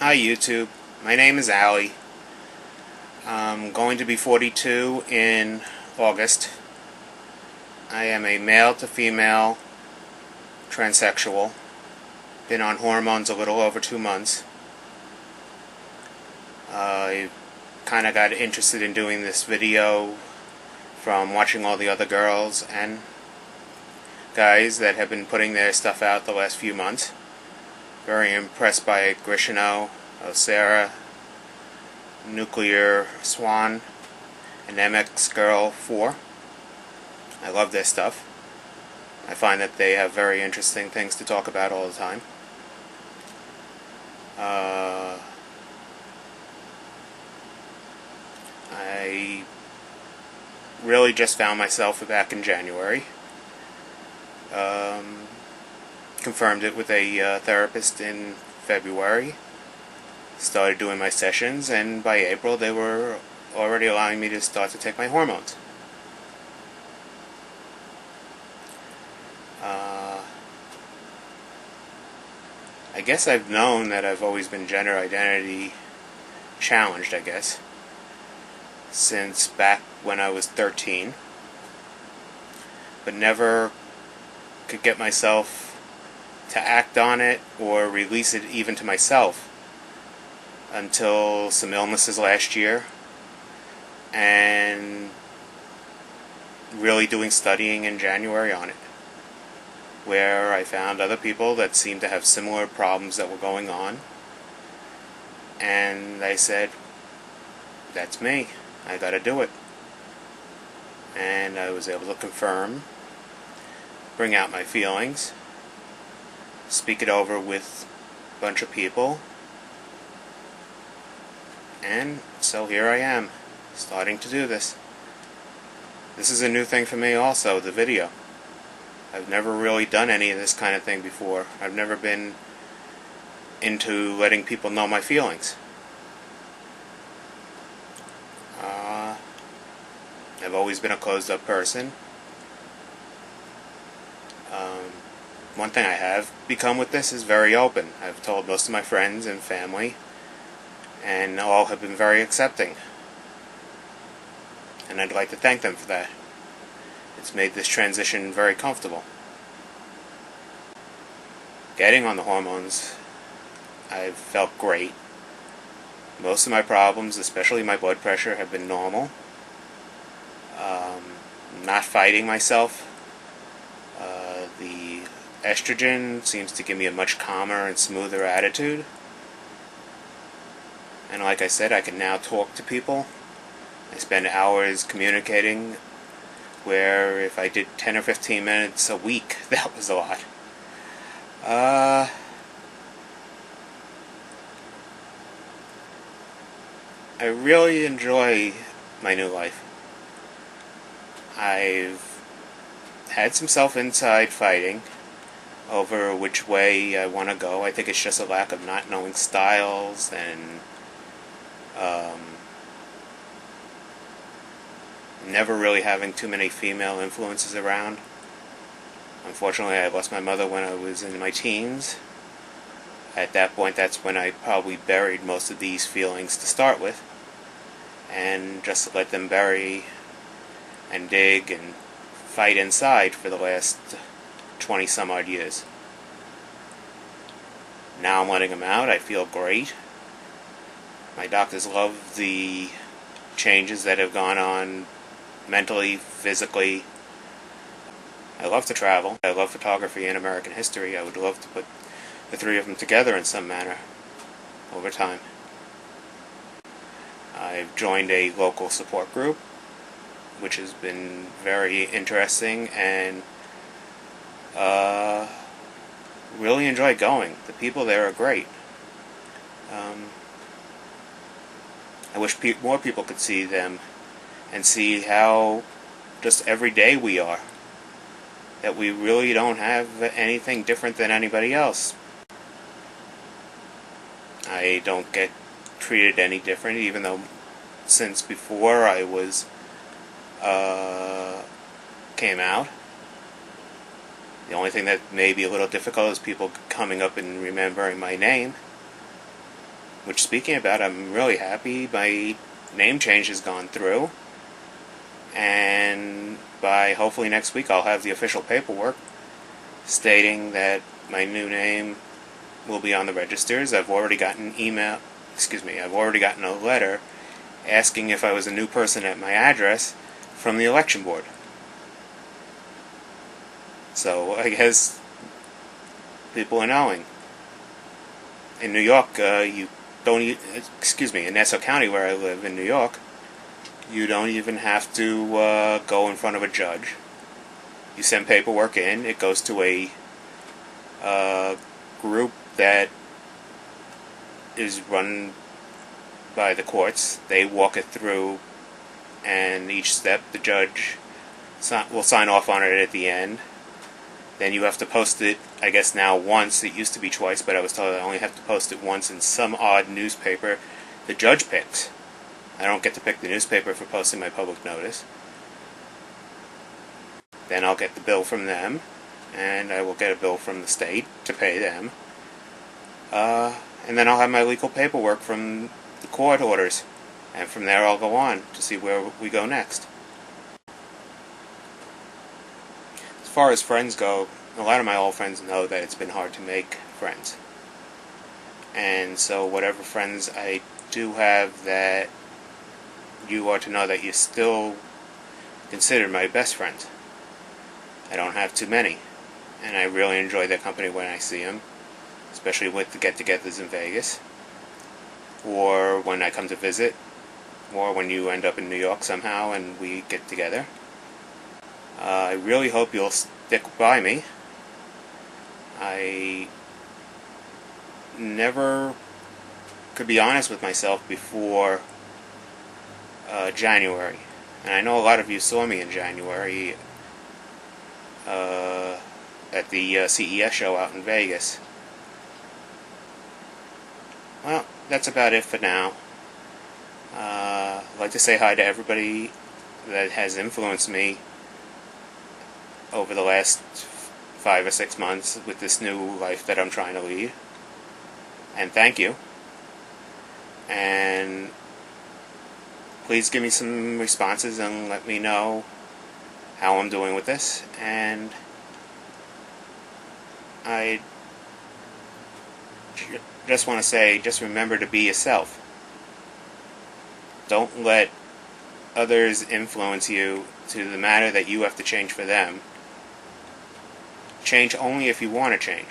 Hi YouTube, my name is Allie. I'm going to be 42 in August. I am a male to female transsexual. Been on hormones a little over 2 months. I kind of got interested in doing this video from watching all the other girls and guys that have been putting their stuff out the last few months. Very impressed by Grishino, Osera, Nuclear Swan, and MX Girl 4. I love their stuff. I find that they have very interesting things to talk about all the time. I really just found myself back in January. Confirmed it with a therapist in February. Started doing my sessions, and by April they were already allowing me to start to take my hormones. I guess I've known that I've always been gender identity challenged, I guess, since back when I was 13, but never could get myself to act on it or release it even to myself until some illnesses last year and really doing studying in January on it, where I found other people that seemed to have similar problems that were going on, and I said, that's me, I gotta do it. And I was able to confirm, bring out my feelings, speak it over with a bunch of people, and so here I am, starting to do this. This is a new thing for me also, the video. I've never really done any of this kind of thing before. I've never been into letting people know my feelings. I've always been a closed-up person. One thing I have become with this is very open. I've told most of my friends and family, and all have been very accepting. And I'd like to thank them for that. It's made this transition very comfortable. Getting on the hormones, I've felt great. Most of my problems, especially my blood pressure, have been normal. Not fighting myself. The estrogen seems to give me a much calmer and smoother attitude. And like I said, I can now talk to people. I spend hours communicating, where if I did 10 or 15 minutes a week, that was a lot. I really enjoy my new life. I've had some self-inside fighting over which way I want to go. I think it's just a lack of not knowing styles and never really having too many female influences around. Unfortunately, I lost my mother when I was in my teens. At that point, that's when I probably buried most of these feelings to start with, and just let them bury and dig and fight inside for the last 20 some odd years. Now I'm letting them out. I feel great. My doctors love the changes that have gone on mentally, physically. I love to travel. I love photography and American history. I would love to put the three of them together in some manner over time. I've joined a local support group, which has been very interesting, and really enjoy going. The people there are great. I wish more people could see them and see how just everyday we are. That we really don't have anything different than anybody else. I don't get treated any different, even though since before I was came out. The only thing that may be a little difficult is people coming up and remembering my name. Which, speaking about, I'm really happy my name change has gone through, and by hopefully next week I'll have the official paperwork stating that my new name will be on the registers. I've already gotten I've already gotten a letter asking if I was a new person at my address from the election board. So I guess people are knowing. In New York, you don't. In Nassau County, where I live in New York, you don't even have to go in front of a judge. You send paperwork in. It goes to a group that is run by the courts. They walk it through, and each step the judge will sign off on it at the end. Then you have to post it, I guess now once. It used to be twice, but I was told I only have to post it once in some odd newspaper the judge picks. I don't get to pick the newspaper for posting my public notice. Then I'll get the bill from them, and I will get a bill from the state to pay them. And then I'll have my legal paperwork from the court orders, and from there I'll go on to see where we go next. As far as friends go, a lot of my old friends know that it's been hard to make friends. And so whatever friends I do have, that you are to know that you still consider my best friends. I don't have too many, and I really enjoy their company when I see them, especially with the get-togethers in Vegas, or when I come to visit, or when you end up in New York somehow and we get together. I really hope you'll stick by me. I never could be honest with myself before January. And I know a lot of you saw me in January at the CES show out in Vegas. Well, that's about it for now. I'd like to say hi to everybody that has influenced me over the last 5 or 6 months with this new life that I'm trying to lead. And thank you. And please give me some responses and let me know how I'm doing with this. And I just want to say, just remember to be yourself. Don't let others influence you to the matter that you have to change for them. Change only if you want to change.